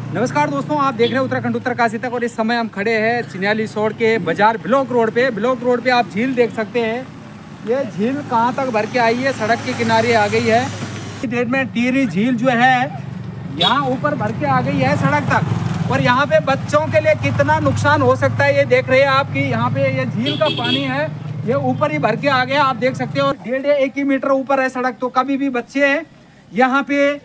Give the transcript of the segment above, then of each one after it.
नमस्कार दोस्तों, आप देख रहे हैं उत्तराखंड उत्तरकाशी तक और इस समय हम खड़े हैं चिन्याली सोड़ के बाजार ब्लॉक रोड पे। ब्लॉक रोड पे आप झील देख सकते हैं। ये झील कहाँ तक भर के आई है, सड़क के किनारे आ गई है। डेट में टिहरी झील जो है यहाँ ऊपर भर के आ गई है सड़क तक। और यहाँ पे बच्चों के लिए कितना नुकसान हो सकता है ये देख रहे हैं आप कि यहाँ पे ये झील का पानी है ये ऊपर ही भर के आ गया, आप देख सकते हो। और 1.5 मीटर ऊपर है सड़क, तो कभी भी बच्चे हैं यहाँ पे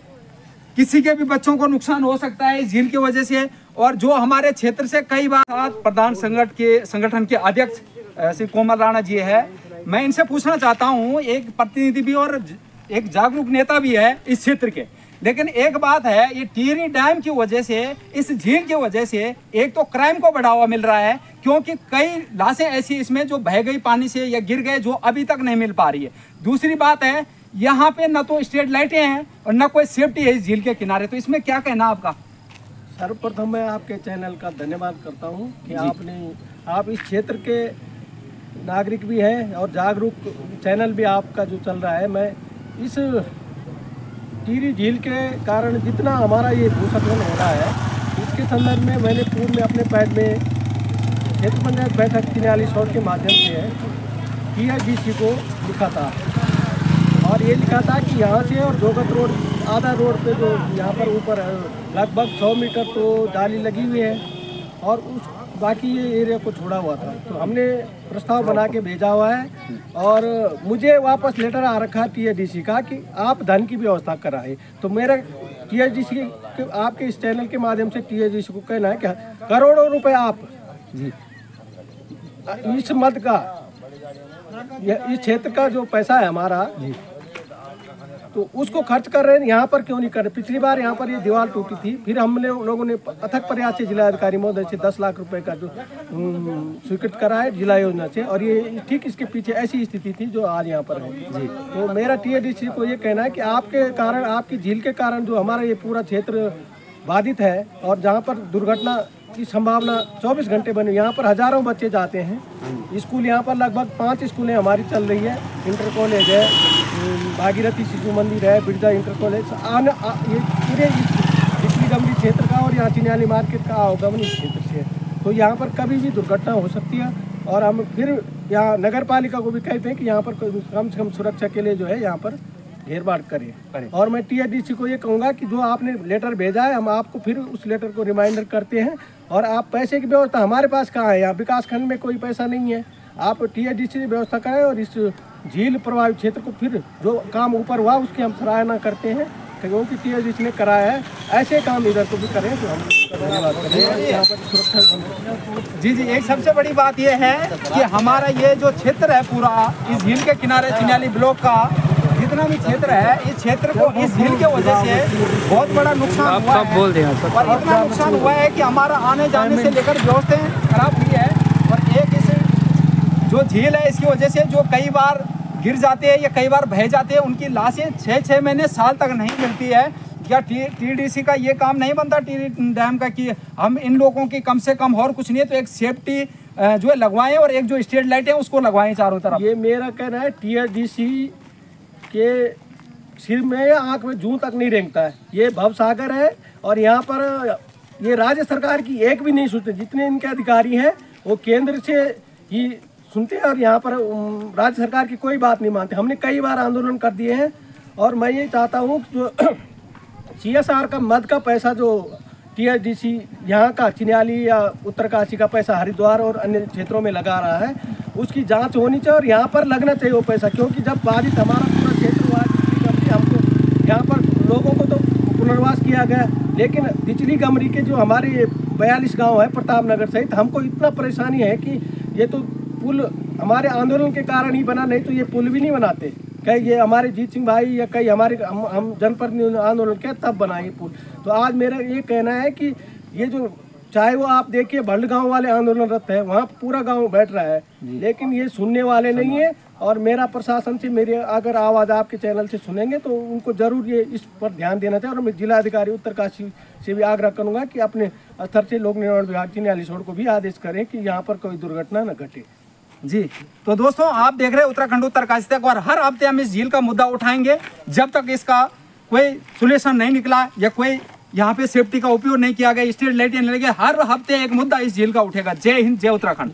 किसी के भी बच्चों को नुकसान हो सकता है इस झील की वजह से। और जो हमारे क्षेत्र से कई बार प्रधान संगठन के अध्यक्ष श्री कोमल राणा जी है, मैं इनसे पूछना चाहता हूँ, एक प्रतिनिधि भी और एक जागरूक नेता भी है इस क्षेत्र के, लेकिन एक बात है, ये टिहरी डैम की वजह से, इस झील की वजह से एक तो क्राइम को बढ़ावा मिल रहा है, क्योंकि कई लाशें ऐसी इसमें जो बह गई पानी से या गिर गए, जो अभी तक नहीं मिल पा रही है। दूसरी बात है, यहाँ पे न तो स्ट्रीट लाइटें हैं और न कोई सेफ्टी है इस झील के किनारे, तो इसमें क्या कहना आपका? सर्वप्रथम मैं आपके चैनल का धन्यवाद करता हूँ कि आप इस क्षेत्र के नागरिक भी हैं और जागरूक चैनल भी आपका जो चल रहा है। मैं इस टिहरी झील के कारण जितना हमारा ये भूस्खलन हो रहा है, इसके संदर्भ में मैंने पूर्व में अपने पैड में क्षेत्र पंचायत बैठक चिन्याली सोड़ के माध्यम से TIDC को लिखा था और ये लिखा था कि यहाँ से और जोगत रोड आधा रोड पे जो यहाँ पर ऊपर लगभग 100 मीटर तो जाली लगी हुई है और उस बाकी ये एरिया को छोड़ा हुआ था। तो हमने प्रस्ताव बना के भेजा हुआ है और मुझे वापस लेटर आ रखा TIDC का कि आप धन की व्यवस्था कराएं। तो मेरा TIDC के आपके इस चैनल के माध्यम से TIDC को कहना है कि करोड़ों रुपए आप इस मद का इस क्षेत्र का जो पैसा है हमारा तो उसको खर्च कर रहे हैं, यहाँ पर क्यों नहीं कर रहे? पिछली बार यहाँ पर ये दीवार टूटी थी, फिर हमने लोगों ने अथक प्रयास से जिलाधिकारी महोदय से 10 लाख रुपए का जो स्वीकृत करा है जिला योजना से, और ये ठीक इसके पीछे ऐसी स्थिति थी जो आज यहाँ पर है जी। तो मेरा TIDC को ये कहना है कि आपके कारण, आपकी झील के कारण जो हमारा ये पूरा क्षेत्र बाधित है और जहाँ पर दुर्घटना की संभावना 24 घंटे बनी, यहाँ पर हजारों बच्चे जाते हैं स्कूल। यहाँ पर लगभग 5 स्कूलें हमारी चल रही है, इंटर कॉलेज है, भागीरथी शिशु मंदिर है, बिरजा इंटर कॉलेज, ये पूरे टिहरी गमरी क्षेत्र का और यहाँ चिन्याली मार्केट का आवागमन इस क्षेत्र से है। तो यहाँ पर कभी भी दुर्घटना हो सकती है और हम फिर यहाँ नगर पालिका को भी कहते हैं कि यहाँ पर कम से कम सुरक्षा के लिए जो है यहाँ पर घेर बाढ़ करें। और मैं TIDC को ये कहूँगा कि जो आपने लेटर भेजा है, हम आपको फिर उस लेटर को रिमाइंडर करते हैं। और आप पैसे की व्यवस्था हमारे पास कहाँ है, यहाँ विकास खंड में कोई पैसा नहीं है, आप TIDC की व्यवस्था करें और इस झील प्रभावित क्षेत्र को फिर जो काम ऊपर हुआ उसकी हम सराहना करते हैं, क्योंकि TIDC ने कराया है, ऐसे काम इधर को भी करें तो हम धन्यवाद करें। यहाँ पर सुरक्षा जी, एक सबसे बड़ी बात यह है कि हमारा ये जो क्षेत्र है पूरा इस झील के किनारे चिन्याली ब्लॉक का जितना भी क्षेत्र है, इस क्षेत्र को इस झील के वजह से बहुत बड़ा नुकसान हुआ है। और इतना नुकसान हुआ है कि हमारा आने जाने से लेकर व्यवस्थाएं खराब हुई है। और एक इस जो झील है इसकी वजह से जो कई बार गिर जाते हैं या कई बार बह जाते हैं, उनकी लाशें 6-6 महीने साल तक नहीं मिलती है। क्या TIDC का ये काम नहीं बनता टिहरी डैम का कि हम इन लोगों की कम से कम और कुछ नहीं है तो एक सेफ्टी जो है लगवाएं और एक जो स्ट्रीट लाइट है उसको लगवाएं चारों तरफ? ये मेरा कहना है, TIDC के सिर में या आँख में जूं तक नहीं रेंगता है। ये भवसागर है और यहाँ पर ये राज्य सरकार की एक भी नहीं सुनते, जितने इनके अधिकारी हैं वो केंद्र से ही सुनते हैं और यहाँ पर राज्य सरकार की कोई बात नहीं मानते। हमने कई बार आंदोलन कर दिए हैं और मैं ये चाहता हूँ जो CSR का मद का पैसा जो TIDC यहाँ का चिन्याली या उत्तरकाशी का पैसा हरिद्वार और अन्य क्षेत्रों में लगा रहा है, उसकी जांच होनी चाहिए और यहाँ पर लगना चाहिए वो पैसा, क्योंकि जब बाधित हमारा पूरा क्षेत्र हुआ हमको यहाँ पर लोगों को तो पुनर्वास किया गया, लेकिन बिजली गमरी के जो हमारे 42 गांव है प्रताप नगर सहित, हमको इतना परेशानी है कि ये तो पुल हमारे आंदोलन के कारण ही बना, नहीं तो ये पुल भी नहीं बनाते। कई ये हमारे जीत सिंह भाई या कई हमारे हम जनप्रतिनिधि आंदोलन के तब बनाए पुल। तो आज मेरा ये कहना है कि ये जो चाहे वो आप देखिए भल्ड गांव वाले आंदोलनरत है, वहाँ पूरा गांव बैठ रहा है, लेकिन ये सुनने वाले नहीं है। और मेरा प्रशासन से मेरी अगर आवाज़ आपके चैनल से सुनेंगे तो उनको जरूर ये इस पर ध्यान देना चाहिए। और मैं जिलाधिकारी उत्तरकाशी से भी आग्रह करूँगा कि अपने स्तर से लोक निर्माण विभाग चिन्याली सोड़ को भी आदेश करें कि यहाँ पर कोई दुर्घटना न घटे। जी, तो दोस्तों आप देख रहे हैं उत्तराखंड उत्तरकाशी तक, और हर हफ्ते हम इस झील का मुद्दा उठाएंगे जब तक इसका कोई सोल्यूशन नहीं निकला या कोई यहाँ पे सेफ्टी का उपयोग नहीं किया गया, स्ट्रीट लाइटें नहीं लगे। हर हफ्ते एक मुद्दा इस झील का उठेगा। जय हिंद, जय उत्तराखंड।